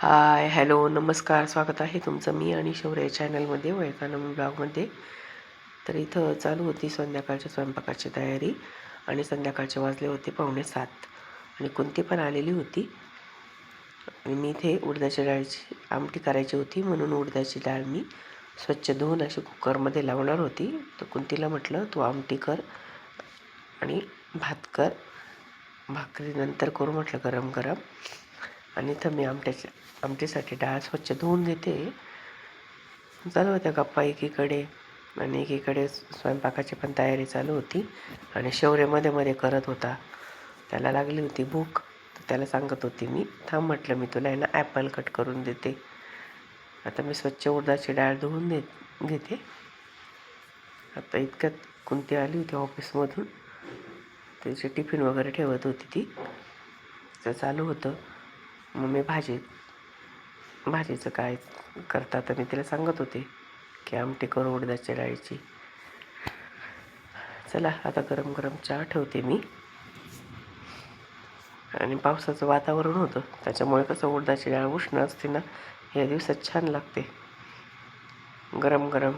Hi hello नमस्कार, स्वागत आहे तुमचं मी आणि शौर्य चॅनलमध्ये वैकानम ब्लॉगमध्ये. तर इथं चालू होती संध्याकाळच्या स्वयंपाकाची तयारी आणि संध्याकाळचे वाजले होते 6:45 आणि कुंती पण आलेली होती. आणि मी इथे उडदाच्या डाळीची आमटी करायची होती, म्हणून उडदाची डाळ मी स्वच्छ धुवून अशी कुकरमध्ये लावणार होती. तर कुंतीला म्हटलं तू आमटी कर आणि भात कर, भाकरी नंतर करू म्हटलं गरम गरम. आणि इथं मी आमटीसाठी डाळ स्वच्छ धुवून घेते. चालू होत्या गप्पा एकीकडे आणि एकीकडे स्वयंपाकाची पण तयारी चालू होती. आणि शौर्य मध्ये मध्ये करत होता, त्याला लागली होती भूक. तर त्याला सांगत होती मी, थांब म्हटलं मी तुला आहे ना ॲपल कट करून देते. आता मी स्वच्छ उडदाची डाळ धुवून घेते. आता इतक्यात कुंती आली होती ऑफिसमधून, तिचे टिफिन वगैरे ठेवत होती ती. तर चालू होतं मग मी भाजीचं काय करता, तर मी तिला सांगत होते की आमटी करू उडदाच्या डाळीची. चला आता गरम गरम चहा ठेवते मी. आणि पावसाचं वातावरण होतं, त्याच्यामुळे कसं उडदाची डाळ उष्ण असते ना, या दिवसात छान लागते गरम गरम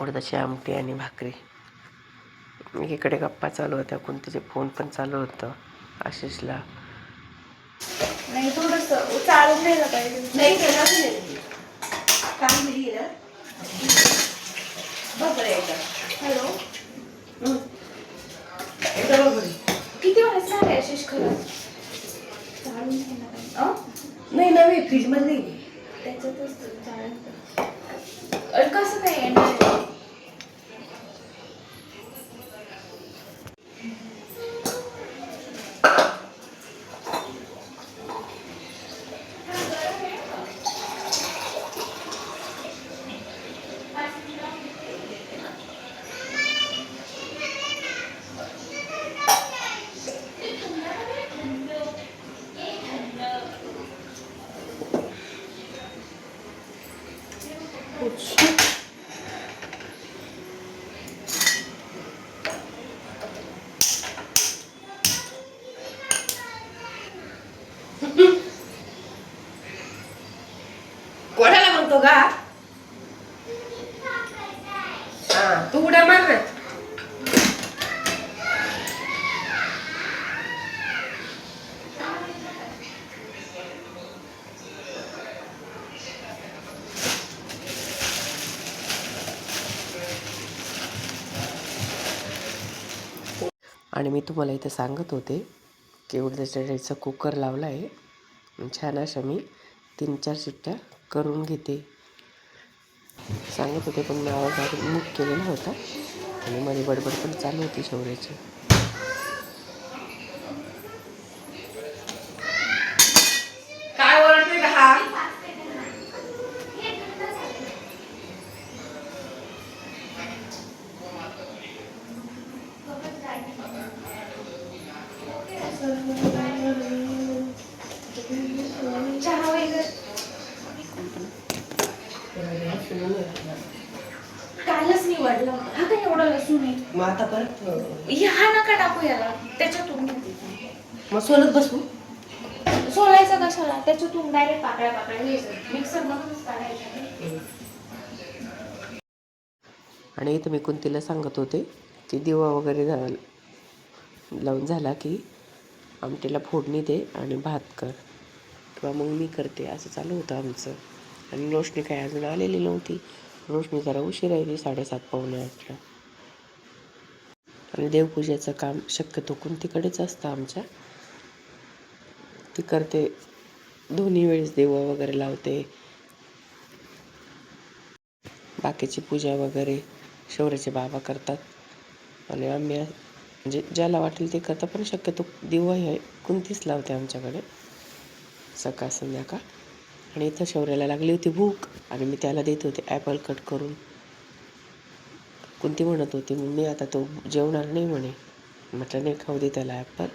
उडदाची आमटी आणि भाकरी. एकीकडे गप्पा चालू होत्या, कोणतीचे फोन पण चालू होतं आशिषला. नाही थोडस चालून द्यायला पाहिजे. नाही काम दिली ना बघ हॅलो किती वेळेस झाले आशिष खरं चालून घ्यायला पाहिजे. नाही नव्हे फ्रीज मध्ये त्याच्यातच चालून कसं काय येणार. कोणाला म्हणतो का? हा तू उड्या मार ना. आणि मी तुम्हाला इथे सांगत होते की उडदाच्या डाळीचा कुकर लावला आहे, छान अशा मी 3-4 शिट्ट्या करून घेते सांगत होते. पण मी आवाज मूक केलेला होता आणि माझी बडबड पण चालू होती शौर्याची. काय ओरडते का हा? चहा वगैरे कालच निवडला होता. हा काय एवढा लसूण आहे मग आता परत हा नका टाकू याला, त्याच्यातून मग सोलत बसू. सोलायचा कशाला, त्याच्यातून डायरेक्ट पाकळ्या पाकळ्या घ्यायचं, मिक्सर मधूनच काढायचं. आणि इथं मी कुंतीला सांगत होते की दिवा वगैरे लावून झाला की आमटीला फोडणी दे आणि भात कर, किंवा मग मी करते, असं चालू होतं आमचं. आणि रोशनी काय अजून आलेली नव्हती. रोशनी जरा उशीर राहिली, 7:30-8:45. आणि देवपूजेचं काम शक्यतो कुंतीकडेच असतं आमच्या. ती करते दोन्ही वेळेस, देवा वगैरे लावते, बाकीची पूजा वगैरे शौर्याचे बाबा करतात. आणि आम्ही म्हणजे ज्याला वाटेल ते करता, पण शक्यतो दिवा हे कुंतीच लावते आमच्याकडे सकाळ संध्याकाळ. आणि इथं शौर्याला लागली होती भूक आणि मी त्याला देत होते ॲपल कट करून. कुंती म्हणत होती मम्मी आता तो जेवणार नाही म्हणे. म्हटलं नाही, खाऊ दे त्याला ॲपल.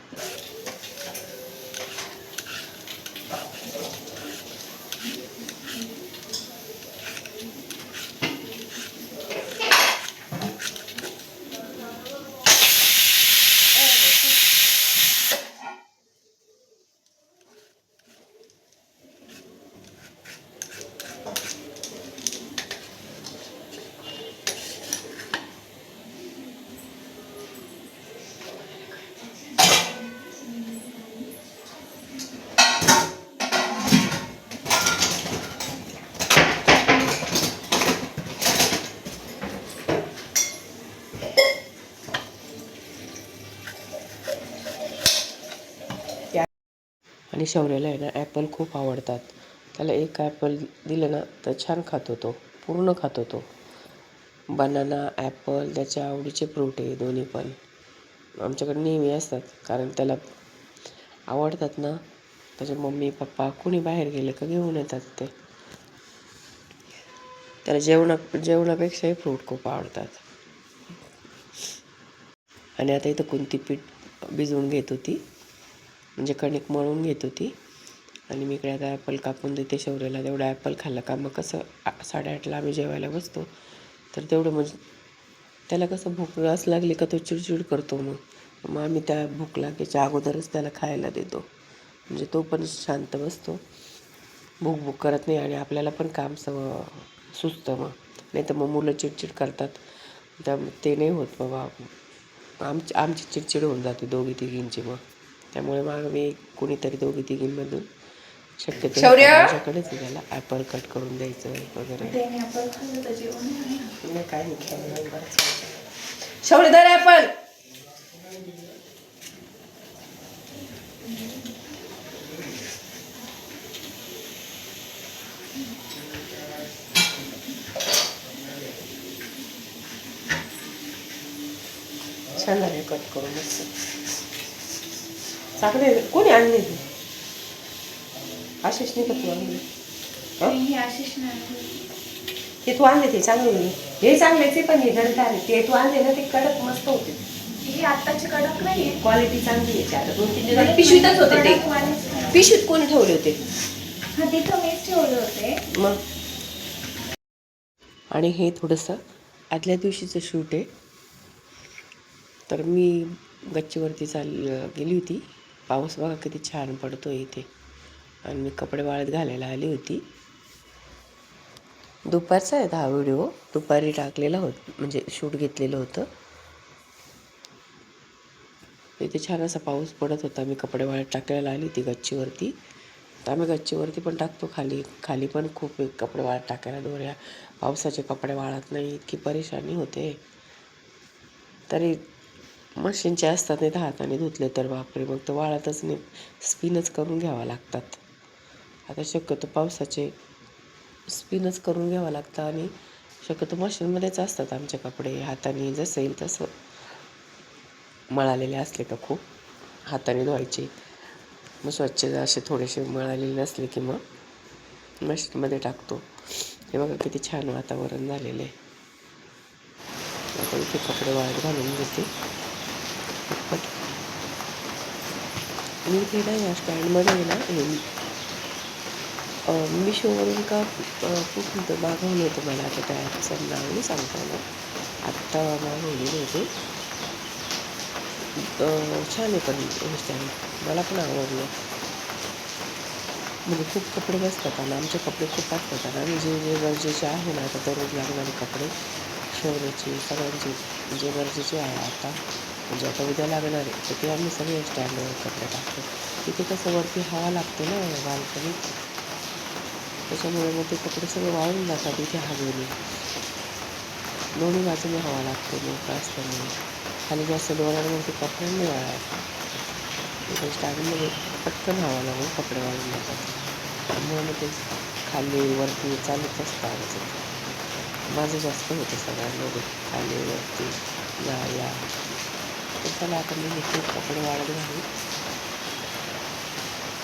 आणि शौर्याला आहे ना ॲपल खूप आवडतात. त्याला एक ॲपल दिलं ना तर छान खातो तो, पूर्ण खातो तो. बनाना, ॲपल त्याच्या आवडीचे फ्रूट आहे दोन्ही पण. आमच्याकडे नेहमी असतात कारण त्याला आवडतात ना. त्याचे मम्मी पप्पा कुणी बाहेर गेले का घेऊन येतात ते. त्याला जेवणापेक्षाही फ्रूट खूप आवडतात. आणि आता इथं कोणती पीठ भिजवून घेत होती, म्हणजे कणिक मळून घेत होती. आणि मी इकडे आता ॲपल कापून देते शौर्याला. तेवढं ॲपल खाल्लं का मग कसं 8:30ला आम्ही जेवायला बसतो, तर तेवढं म्हणजे त्याला कसं भूक असं लागली का तो चिडचिड करतो. मग आम्ही त्या भूक लागायच्या अगोदरच त्याला खायला देतो, म्हणजे तो पण शांत बसतो, भूक करत नाही आणि आपल्याला पण काम सुचतं. मग नाही तर मग मुलं चिडचिड करतात. ते नाही होत बाबा. आमची चिडचिड होऊन जाते दोघी तिघींची. मग त्यामुळे मग मी कुणीतरी दोघी तिघींमधून शक्यतो माझ्याकडेच त्याला ॲपल कट करून द्यायचं वगैरे. नाही काय नाही शौर्यदार ॲपल. छान झाले कट करून मस्त. चांगले कोणी आणले ते? आशिष नाही का तू आणले? ते तू आणले ते चांगले. हे चांगलेच पण हे घरदार ते तू आणले ना ते कडक मस्त होते. हे आत्ताचे कडक नाहीये, क्वालिटी चांगली आहे. आता 2-3 दिवस पिशवीतच होते ते. पिशवीत कोणी ठेवले होते? हा तिथं मीच ठेवले होते. मग आणि हे थोडंसं आदल्या दिवशीचं शूट आहे. तर मी गच्चीवरती गेली होती. पाऊस बघा किती छान पडतो इथे. आणि मी कपडे वाळत घालायला आली होती. दुपारचा आहे हा व्हिडिओ. दुपारी टाकलेला होता, म्हणजे शूट घेतलेलं होतं. इथे छान असा पाऊस पडत होता. मी कपडे वाळत टाकायला आली होती गच्चीवरती. तर आम्ही गच्चीवरती पण टाकतो, खाली पण खूप कपडे वाळत टाकायला दोऱ्या. पावसाचे कपडे वाळत नाही, इतकी परेशानी होते. तरी मशीनचे असतात, नाही तर हाताने धुतले तर बापरे, मग तर वाळतच नाही, स्पिनच करून घ्यावं लागतात. आता शक्यतो पावसाचे स्पिनच करून घ्यावं लागतं. आणि शक्यतो मशीनमध्येच असतात आमचे कपडे. हाताने जसं येईल तसं मळालेले असले का खूप हाताने धुवायचे. मग स्वच्छ असे थोडेसे मळालेले नसले की मग मशीनमध्ये टाकतो. हे बघा किती छान वातावरण झालेलं आहे. आता इथे कपडे वाळत घालून घेते पटपट. मी इथे ना या स्टँडमध्ये ना मिशोवरून का कुठून तर मागवलं होतं. मला आता त्या ॲपचं नाव नाही सांगता ना. आत्ता मागवलेले होते. छान आहे पण हे स्टँड, मला पण आवडलं. म्हणजे खूप कपडे बसतात आणि आमचे कपडे खूप असतात. आणि जे गरजेचे आहे ना आता दररोज लागणारे कपडे शौर्याचे सगळ्यांचे जे गरजेचे आहे आता, म्हणजे आता उद्या लागणार आहे, तर ते आम्ही सगळे स्टँडवर कपडे टाकतो. तिथे कसं वरती हवा लागते ना बाल्कनीत, त्याच्यामुळे मग ते कपडे सगळे वाळून जातात इथे हवेने. दोन्ही बाजूने हवा लागते मोकळा असल्यामुळे. खाली जास्त डोळ्यांवर ते कपडे नाही वाळत. इथे स्टँडमध्ये पटकन हवा लागून कपडे वाळून जातात. त्यामुळे मग ते खाली वरती चालूच असतं आमचं. माझं जास्त होतं सगळ्यांमध्ये, खाली वरती या. तर चला आता मी हे खूप कपडे वाळत घालून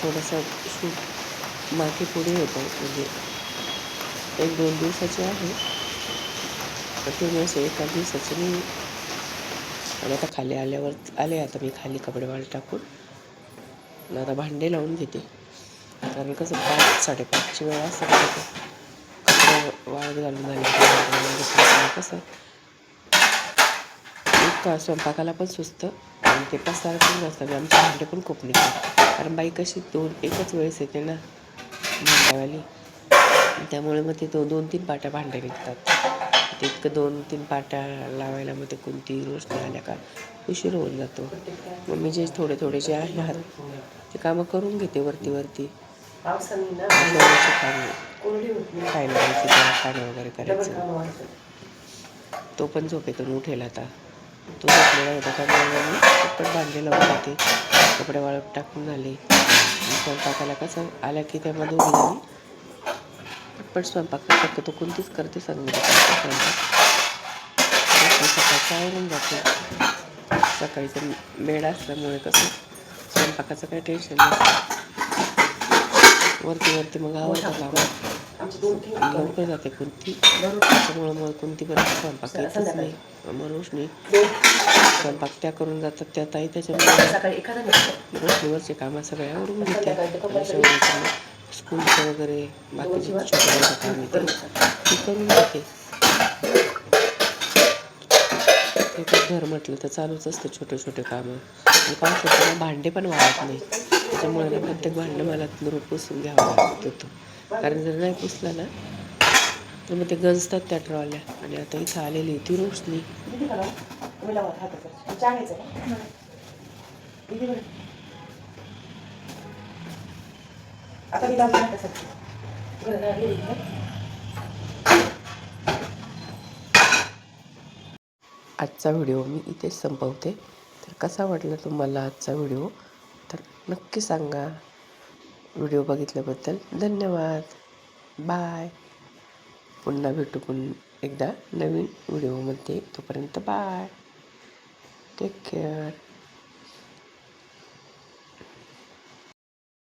थोडंसं शूट मागे पुढे होतं, म्हणजे 1-2 दिवसाचे आहे, तर ते मी असे एका दिवसाचे नाही. आणि आता खाली आले आता मी खाली कपडे वाळत टाकून आता भांडे लावून घेते. कारण कसं 5-5:30ची वेळ असते कपडे वाळत घालून झाले कसं इतकं स्वयंपाकाला पण सुचतं आणि ते पसारा पण नसतं. आमचे भांडे पण खूप निघतात, कारण बाई कशी एकच वेळेस येते ना भांड्यावाली, त्यामुळे मग ते 2-3 पाट्या भांडे निघतात. ते इतकं 2-3 पाट्या लावायला मग ते कोणती गोष्ट आल्या का उशीर होऊन जातो. मग मी जे थोडे जे आहे ते कामं करून घेते वरती. खायला द्यायचं, खाणं वगैरे करायचं. तो पण झोपेतून उठेल आता. तो झोपलेला होता त्यामुळे मी पटपट भांडे लावून जाते. कपडे वाळत टाकून झाले, स्वयंपाकाला कसं आल्या की त्या दोघी जणी पटपट स्वयंपाक शक्यतो कोणतीच करते संध्याकाळचा स्वयंपाक सकाळचं आवरून जाते. सकाळी तर बेड असल्यामुळे कसं स्वयंपाकाचं काही टेन्शन नसतं. वरती मग आवडतं काम लवकर जाते कोणती, त्याच्यामुळं मग कोणती पर्यंत स्वयंपाक येतच नाही. रोशनी स्वयंपाक त्या करून जातात त्या ताई, त्याच्यामुळे रोशनीवरचे कामं सगळे आवरून घेते. आणि शेवटी स्कूलचं वगैरे बाकीचे छोटे मोठे काम येते ती करून घेते. ते घर म्हटलं तर चालूच असतं छोटे छोटे कामं. आणि पावसाचं भांडे पण वाढत नाही, त्याच्यामुळे ना प्रत्येक भांडं मला रोज पुसून घ्यावं लागत होतं. कारण जर नाही पुसलं ना तर मग ते गंजतात त्या ट्रॉल्या. आणि आता इथं आलेली ती रोशनी. आजचा व्हिडिओ मी इथेच संपवते. तर कसा वाटला तुम्हाला आजचा व्हिडिओ तर नक्की सांगा. व्हिडिओ बघितल्याबद्दल धन्यवाद. बाय. पुन्हा भेटू एकदा नवीन व्हिडिओमध्ये. तोपर्यंत बाय. Take care.